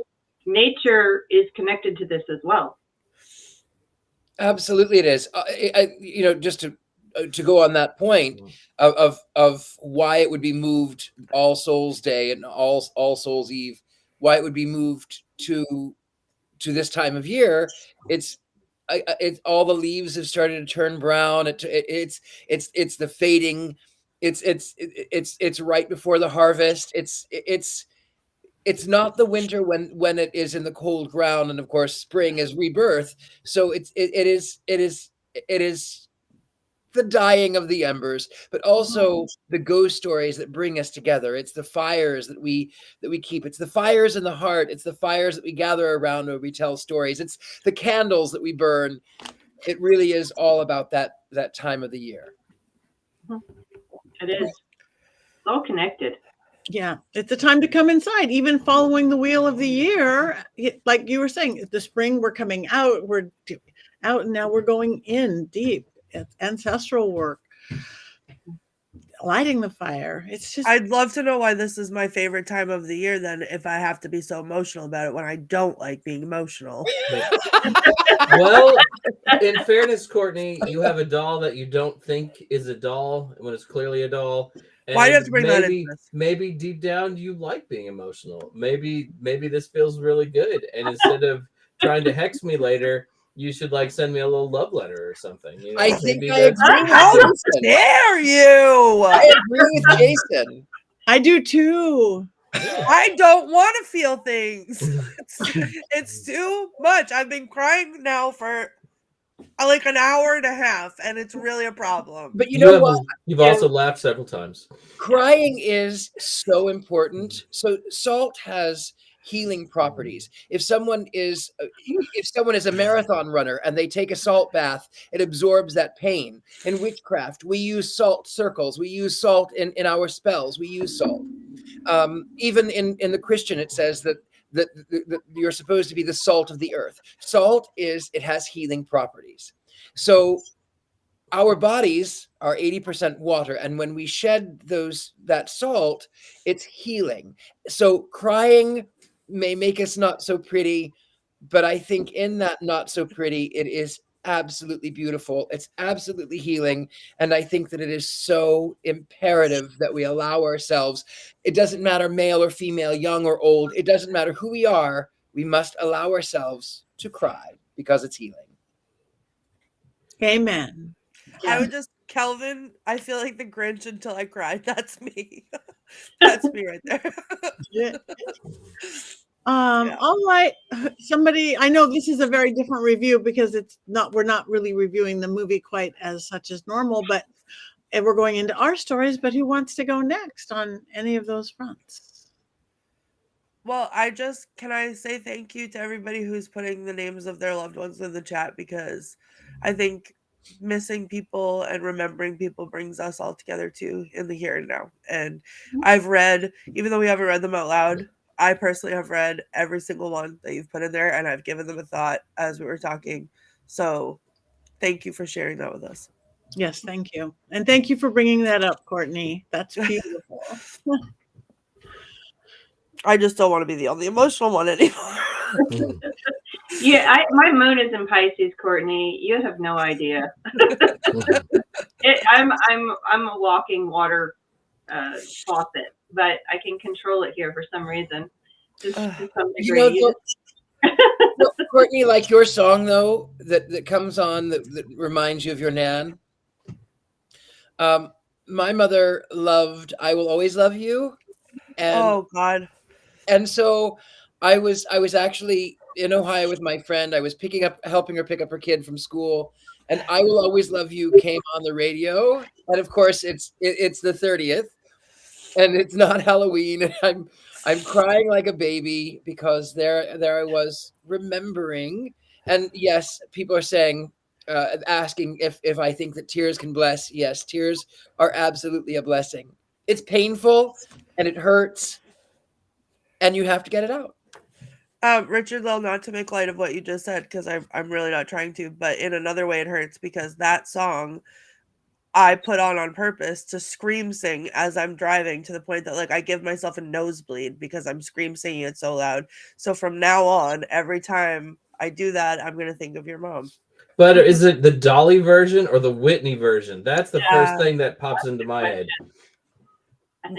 Nature is connected to this as well. Absolutely, it is. Just to go on that point of why it would be moved All Souls Day and All Souls Eve, why it would be moved to this time of year. It's all the leaves have started to turn brown. It's the fading. It's right before the harvest. It's not the winter when it is in the cold ground, and of course spring is rebirth. So it is the dying of the embers, but also the ghost stories that bring us together. It's the fires that we keep. It's the fires in the heart. It's the fires that we gather around where we tell stories. It's the candles that we burn. It really is all about that time of the year. It is. It's all connected. Yeah, it's a time to come inside, even following the wheel of the year. Like you were saying, the spring, we're coming out, we're out, and now we're going in deep. It's ancestral work, lighting the fire. It's just, I'd love to know why this is my favorite time of the year then, if I have to be so emotional about it when I don't like being emotional. Well, in fairness, Courtney, you have a doll that you don't think is a doll when it's clearly a doll. And why do you have to bring that into this? Maybe deep down you like being emotional. Maybe this feels really good. And instead of trying to hex me later, you should send me a little love letter or something. I think I agree with How dare you? I agree with Jason. I do too. I don't want to feel things. It's too much. I've been crying now for an hour and a half, and it's really a problem. But you know what? You've also laughed several times. Crying is so important. So salt has healing properties. If someone is a marathon runner and they take a salt bath, it absorbs that pain. In witchcraft, we use salt circles. We use salt in our spells. We use salt. Even in the Christian, it says that you're supposed to be the salt of the earth. Salt has healing properties. So our bodies are 80% water, and when we shed that salt, it's healing. So crying may make us not so pretty, but I think in that not so pretty, it is absolutely beautiful. It's absolutely healing. And I think that it is so imperative that we allow ourselves, it doesn't matter male or female, young or old, it doesn't matter who we are, we must allow ourselves to cry because it's healing. Amen. I would just, Kelvin, I feel like the Grinch until I cry. That's me. That's me right there. Yeah. All right. Somebody, I know this is a very different review because we're not really reviewing the movie quite as such as normal, but we're going into our stories. But who wants to go next on any of those fronts? Well, can I say thank you to everybody who's putting the names of their loved ones in the chat, because I think missing people and remembering people brings us all together too in the here and now. And I've read, even though we haven't read them out loud, I personally have read every single one that you've put in there, and I've given them a thought as we were talking. So thank you for sharing that with us. Yes, thank you. And thank you for bringing that up, Courtney. That's beautiful. I just don't want to be the only emotional one anymore. Yeah, my moon is in Pisces, Courtney. You have no idea. I'm a walking water faucet, but I can control it here for some reason. Just to some degree. Courtney, like your song though, that comes on that reminds you of your Nan. My mother loved "I Will Always Love You," and oh God. And so I was actually in Ohio with my friend. I was helping her pick up her kid from school, and "I Will Always Love You" came on the radio. And of course, it's the 30th, and it's not Halloween. And I'm crying like a baby because there I was remembering. And yes, people are saying, asking if I think that tears can bless. Yes, tears are absolutely a blessing. It's painful and it hurts, and you have to get it out. Richard-Lael, not to make light of what you just said, because I'm really not trying to, but in another way it hurts, because that song I put on purpose to scream sing as I'm driving, to the point that like I give myself a nosebleed because I'm scream singing it so loud. So from now on, every time I do that, I'm going to think of your mom. But is it the Dolly version or the Whitney version? That's the first thing that pops into my head.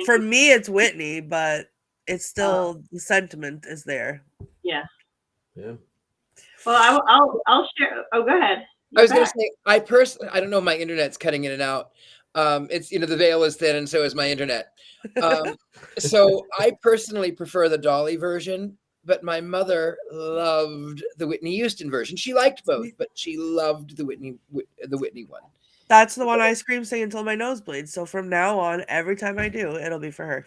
For me, it's Whitney, but it's still the sentiment is there. Yeah. Yeah. Well, I'll share. Oh, go ahead. I was going to say, I don't know, my internet's cutting in and out. It's, the veil is thin, and so is my internet. So I personally prefer the Dolly version, but my mother loved the Whitney Houston version. She liked both, but she loved the Whitney one. That's the one I scream sing until my nose bleeds. So from now on, every time I do, it'll be for her.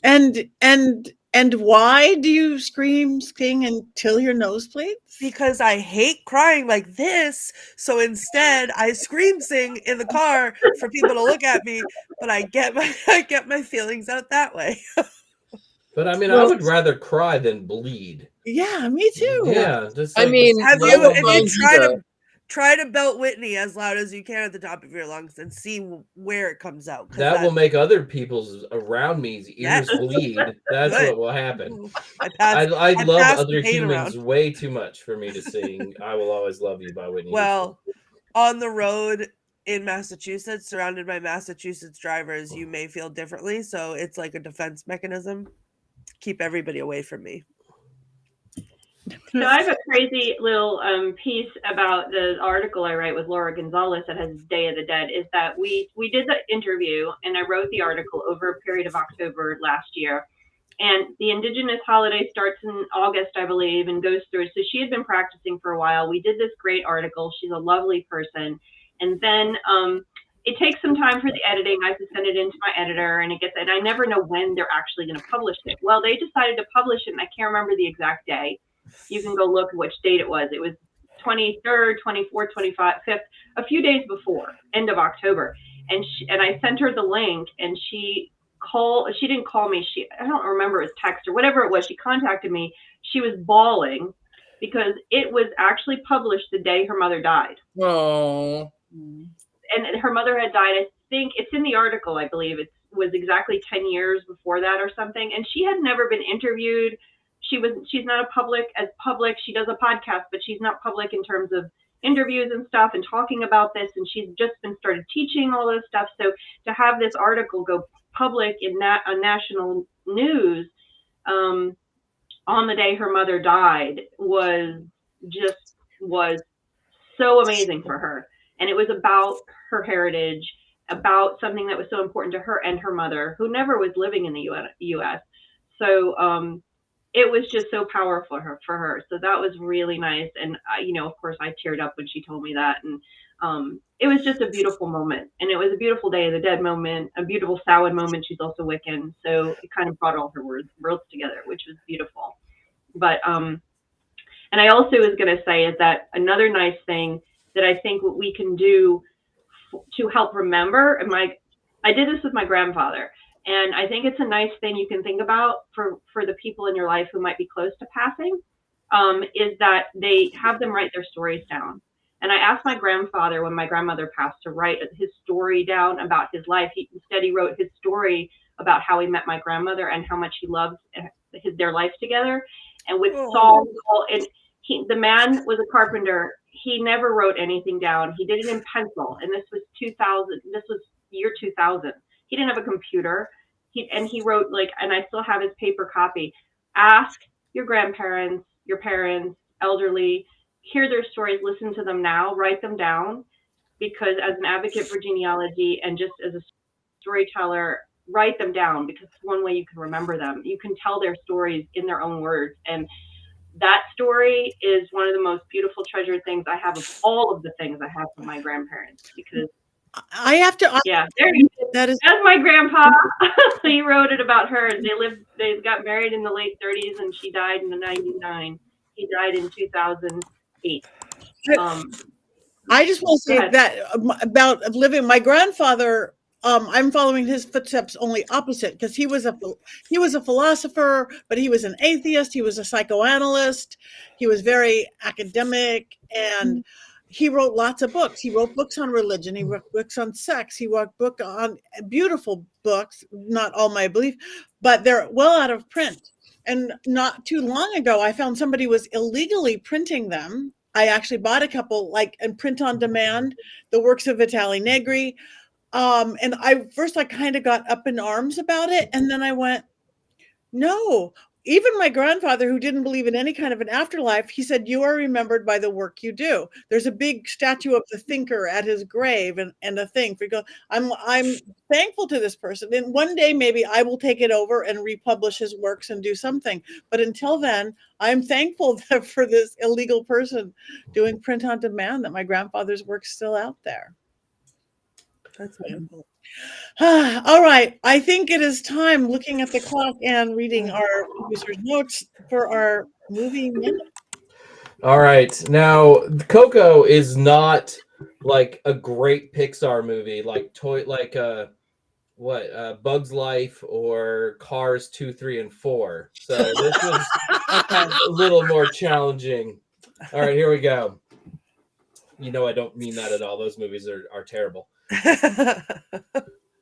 And why do you scream sing until your nose bleeds? Because I hate crying like this. So instead, I scream sing in the car for people to look at me, but I get my feelings out that way. But I mean, I would rather cry than bleed. Yeah, me too. Yeah, just have you try to belt Whitney as loud as you can at the top of your lungs and see where it comes out. That will make other people's around me's ears bleed. That's what will happen. I love other humans way too much for me to sing "I Will Always Love You" by Whitney. Well, on the road in Massachusetts, surrounded by Massachusetts drivers, you may feel differently. So it's like a defense mechanism. Keep everybody away from me. So I have a crazy little piece about the article I write with Laura Gonzalez that has Day of the Dead. Is that we did the interview, and I wrote the article over a period of October last year. And the Indigenous holiday starts in August, I believe, and goes through. So she had been practicing for a while. We did this great article. She's a lovely person. And then it takes some time for the editing. I have to send it into my editor, and and I never know when they're actually going to publish it. Well, they decided to publish it, and I can't remember the exact day. You can go look at which date it was. It was 23rd, 24th, 25th, a few days before, end of October. And I sent her the link, and she didn't call me. I don't remember, it was text or whatever it was. She contacted me. She was bawling because it was actually published the day her mother died. Oh. and her mother had died. I think it's in the article. I believe it was exactly 10 years before that or something. And she had never been interviewed. She's not as public. She does a podcast, but she's not public in terms of interviews and stuff and talking about this. And she's just been started teaching all this stuff. So to have this article go public on national news on the day her mother died was so amazing for her. And it was about her heritage, about something that was so important to her and her mother, who never was living in the U.S. So it was just so powerful for her. So that was really nice. And, of course, I teared up when she told me that. And it was just a beautiful moment. And it was a beautiful Day of the Dead moment, a beautiful Samhain moment. She's also Wiccan. So it kind of brought all her worlds together, which was beautiful. But, and I also was going to say is that another nice thing that I think what we can do to help remember, and I did this with my grandfather, and I think it's a nice thing you can think about for the people in your life who might be close to passing, is that they have them write their stories down. And I asked my grandfather when my grandmother passed to write his story down about his life. Instead, he wrote his story about how he met my grandmother and how much he loved their life together, and with songs. And the man was a carpenter. He never wrote anything down. He did it in pencil. And this was 2000. This was year 2000. He didn't have a computer. He wrote and I still have his paper copy. Ask your grandparents, your parents, elderly, hear their stories, listen to them now, write them down, because as an advocate for genealogy and just as a storyteller, write them down, because it's one way you can remember them. You can tell their stories in their own words. And that story is one of the most beautiful treasured things I have of all of the things I have from my grandparents, because I have to. Yeah, there you go. That is. That's my grandpa. He wrote it about her. They got married in the late 30s, and she died in the 99. He died in 2008. I just want to say that about living. My grandfather. I'm following his footsteps, only opposite, because he was a philosopher, but he was an atheist. He was a psychoanalyst. He was very academic, and he wrote lots of books. He wrote books on religion. He wrote books on sex. He wrote books on beautiful books, not all my belief, but they're well out of print. And not too long ago, I found somebody was illegally printing them. I actually bought a couple, and print on demand, the works of Patti Negri. And I kind of got up in arms about it. And then I went, no, even my grandfather, who didn't believe in any kind of an afterlife, he said, you are remembered by the work you do. There's a big statue of the thinker at his grave and a thing for go. I'm thankful to this person. And one day, maybe I will take it over and republish his works and do something. But until then, I'm thankful for this illegal person doing print on demand, that my grandfather's work's still out there. That's wonderful. All right. I think it is time, looking at the clock and reading our producer's notes, for our movie minute. All right. Now, Coco is not like a great Pixar movie, like Bug's Life or Cars 2, 3, and 4. So this was a little more challenging. All right, here we go. I don't mean that at all. Those movies are terrible.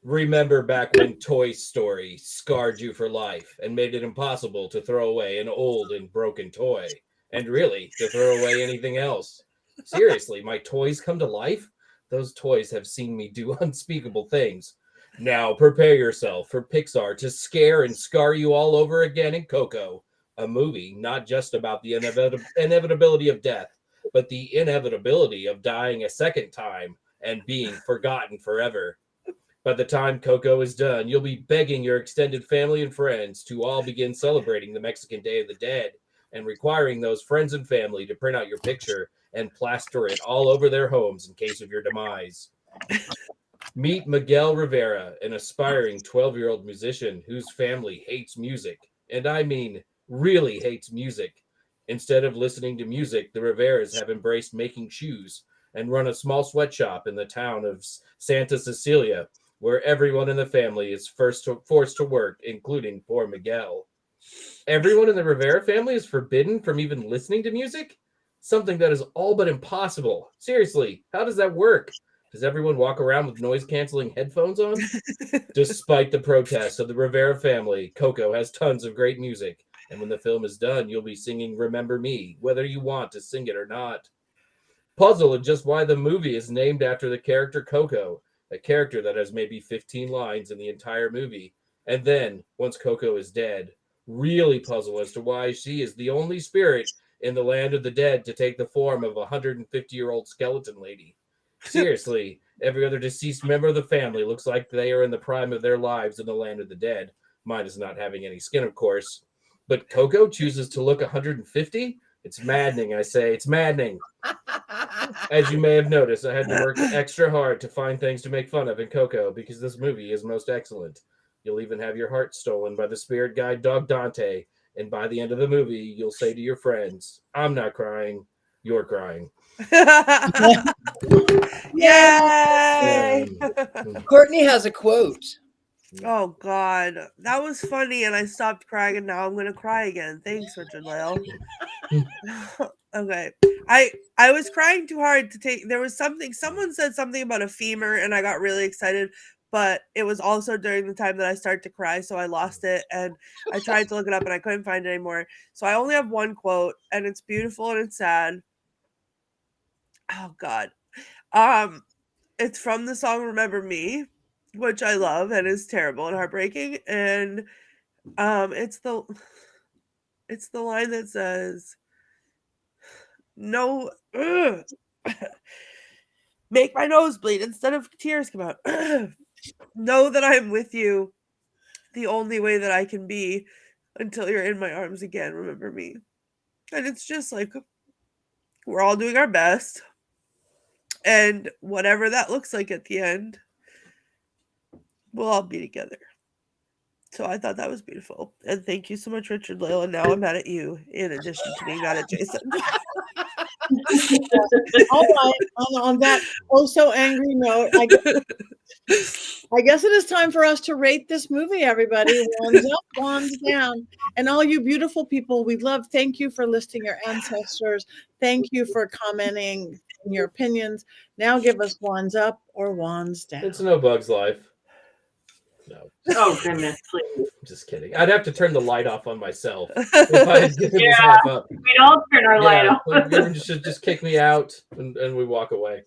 Remember back when Toy Story scarred you for life and made it impossible to throw away an old and broken toy, and really to throw away anything else. Seriously, my toys come to life? Those toys have seen me do unspeakable things. Now prepare yourself for Pixar to scare and scar you all over again in Coco, a movie not just about the inevitability of death, but the inevitability of dying a second time and being forgotten forever. By the time Coco is done, you'll be begging your extended family and friends to all begin celebrating the Mexican Day of the Dead, and requiring those friends and family to print out your picture and plaster it all over their homes in case of your demise. Meet Miguel Rivera, an aspiring 12-year-old musician whose family hates music, and I mean really hates music. Instead of listening to music, the Riveras have embraced making shoes and run a small sweatshop in the town of Santa Cecilia, where everyone in the family is forced to work, including poor Miguel. Everyone in the Rivera family is forbidden from even listening to music? Something that is all but impossible. Seriously, how does that work? Does everyone walk around with noise-canceling headphones on? Despite the protests of the Rivera family, Coco has tons of great music. And when the film is done, you'll be singing Remember Me, whether you want to sing it or not. Puzzle at just why the movie is named after the character Coco, a character that has maybe 15 lines in the entire movie. And then, once Coco is dead, really puzzle as to why she is the only spirit in the land of the dead to take the form of a 150-year-old skeleton lady. Seriously, every other deceased member of the family looks like they are in the prime of their lives in the land of the dead. Mine is not having any skin, of course. But Coco chooses to look 150? It's maddening, I say. It's maddening. As you may have noticed, I had to work extra hard to find things to make fun of in Coco because this movie is most excellent. You'll even have your heart stolen by the spirit guide dog Dante, and by the end of the movie, you'll say to your friends, I'm not crying, you're crying. Yay! Courtney has a quote. Oh God, that was funny, and I stopped crying, and now I'm gonna cry again. Thanks, Richard-Lael. Okay, I was crying too hard to take. There was something. Someone said something about a femur, and I got really excited. But it was also during the time that I started to cry, so I lost it, and I tried to look it up, and I couldn't find it anymore. So I only have one quote, and it's beautiful and it's sad. Oh God, it's from the song "Remember Me," which I love and is terrible and heartbreaking, and it's the line that says, "No, make my nose bleed instead of tears come out." Know that I'm with you the only way that I can be until you're in my arms again. Remember me. And it's just like we're all doing our best. And whatever that looks like at the end, we'll all be together. So I thought that was beautiful. And thank you so much, Richard-Lael. And now I'm mad at you, in addition to being mad at Jason. All right. On that so angry note, I guess it is time for us to rate this movie, everybody. Wands up, wands down. And all you beautiful people, we love. Thank you for listing your ancestors. Thank you for commenting your opinions. Now give us wands up or wands down. It's no Bug's Life. No. Oh, goodness, please. Just kidding. I'd have to turn the light off on myself if I had given this half up. We'd all turn our light off. You should just kick me out and we walk away.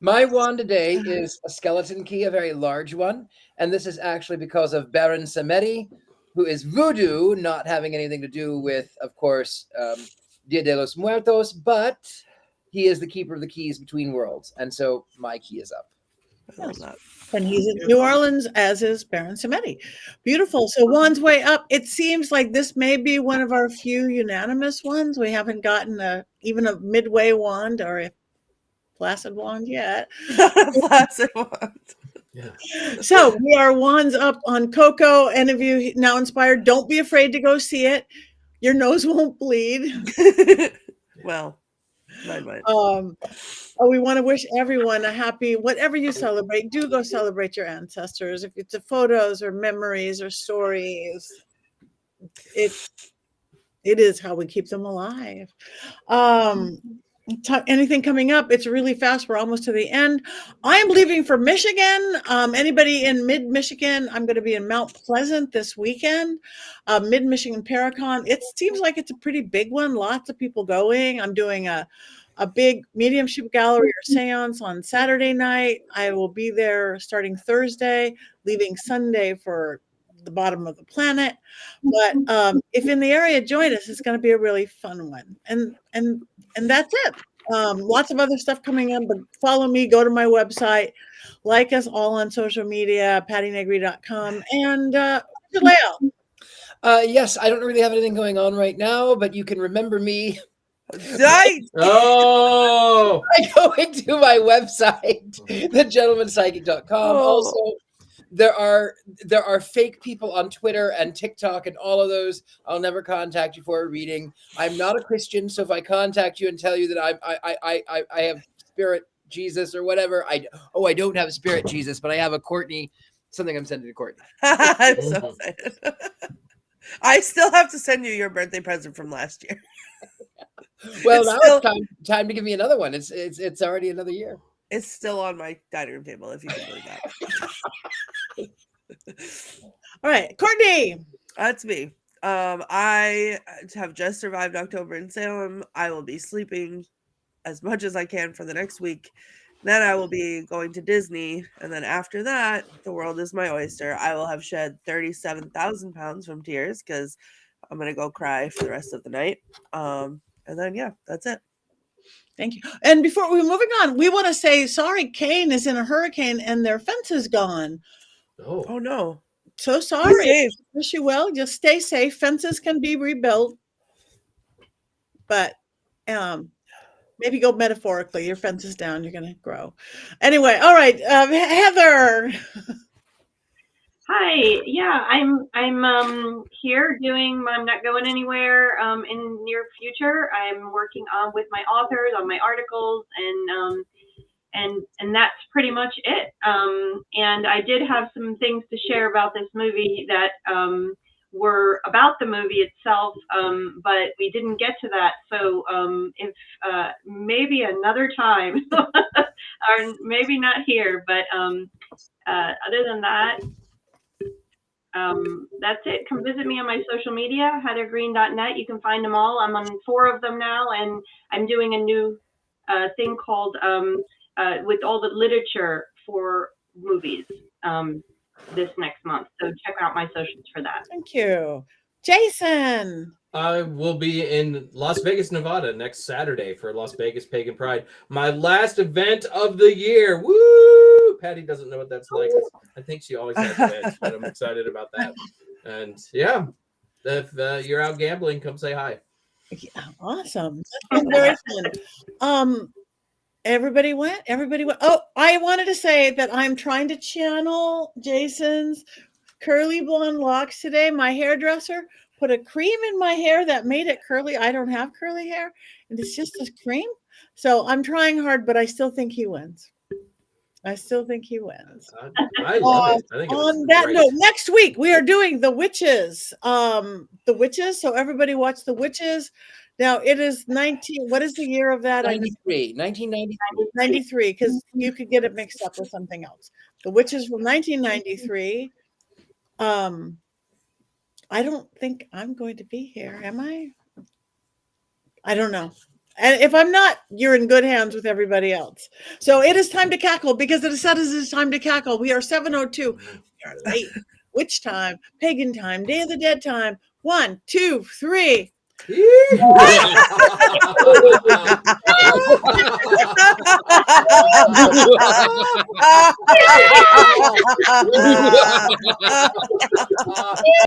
My wand today is a skeleton key, a very large one. And this is actually because of Baron Samedi, who is voodoo, not having anything to do with, of course, Dia de los Muertos, but he is the keeper of the keys between worlds. And so my key is up. Yes. And he's in New Orleans, as is Baron Samedi. Beautiful. So wands way up. It seems like this may be one of our few unanimous ones. We haven't gotten even a midway wand or a placid wand yet. Placid wand. Yeah. So we are wands up on Coco. Any of you now inspired, don't be afraid to go see it. Your nose won't bleed. Well, mine might. We want to wish everyone a happy, whatever you celebrate, do go celebrate your ancestors. If it's photos or memories or stories, it is how we keep them alive. Anything coming up? It's really fast. We're almost to the end. I am leaving for Michigan. Anybody in mid-Michigan? I'm going to be in Mount Pleasant this weekend. Mid-Michigan Paracon. It seems like it's a pretty big one. Lots of people going. I'm doing a big mediumship gallery or seance on Saturday night. I will be there starting Thursday, leaving Sunday for the bottom of the planet. But if in the area, join us. It's going to be a really fun one. And that's it. Lots of other stuff coming in, but follow me, go to my website, like us all on social media, pattinegri.com, and Lael. Yes, I don't really have anything going on right now, but you can remember me. Right. Oh, by going to my website, thegentlemanpsychic.com. Oh. Also, there are fake people on Twitter and TikTok and all of those. I'll never contact you for a reading. I'm not a Christian, so if I contact you and tell you that I have spirit Jesus or whatever, I don't have a spirit Jesus, but I have a Courtney, something I'm sending to Courtney. I'm so excited. I still have to send you your birthday present from last year. Well, It's now still- it's time to give me another one. It's already another year. It's still on my dining room table, if you can believe that. All right, Courtney. That's me. I have just survived October in Salem. I will be sleeping as much as I can for the next week. Then I will be going to Disney. And then after that, the world is my oyster. I will have shed 37,000 pounds from tears because I'm going to go cry for the rest of the night. And then, yeah, that's it. Thank you. And before we're moving on, we want to say sorry, Kane is in a hurricane and their fence is gone. Oh no. So sorry. Safe. Wish you well. Just stay safe. Fences can be rebuilt. But maybe go metaphorically. Your fence is down. You're going to grow. Anyway, all right. Heather. Hi. Yeah, I'm here doing. I'm not going anywhere in near future. I'm working on with my authors on my articles, and that's pretty much it. And I did have some things to share about this movie that were about the movie itself, but we didn't get to that. So if maybe another time, or maybe not here, but other than that. That's it. Come visit me on my social media, heathergreene.net. You can find them all. I'm on 4 of them now, and I'm doing a new thing called with all the literature for movies this next month. So check out my socials for that. Thank you. Jason. I will be in Las Vegas, Nevada next Saturday for Las Vegas Pagan Pride. My last event of the year. Woo! Patty doesn't know what that's like. I think she always has events, but I'm excited about that. And yeah, if you're out gambling, come say hi. Yeah, awesome. That's been very fun. Everybody went. Oh, I wanted to say that I'm trying to channel Jason's curly blonde locks today. My hairdresser put a cream in my hair that made it curly. I don't have curly hair, and it's just this cream. So I'm trying hard, but I still think he wins. I love it. I think on that note, next week we are doing The Witches. The Witches. So everybody watch The Witches. Now it is 19. What is the year of that? 1993, because you could get it mixed up with something else. The Witches from 1993. I don't think I'm going to be here. Am I? I don't know. And if I'm not, you're in good hands with everybody else. So it is time to cackle, because it is said it is time to cackle. We are 7:02. We are late. Witch time, pagan time, Day of the Dead time. 1, 2, 3.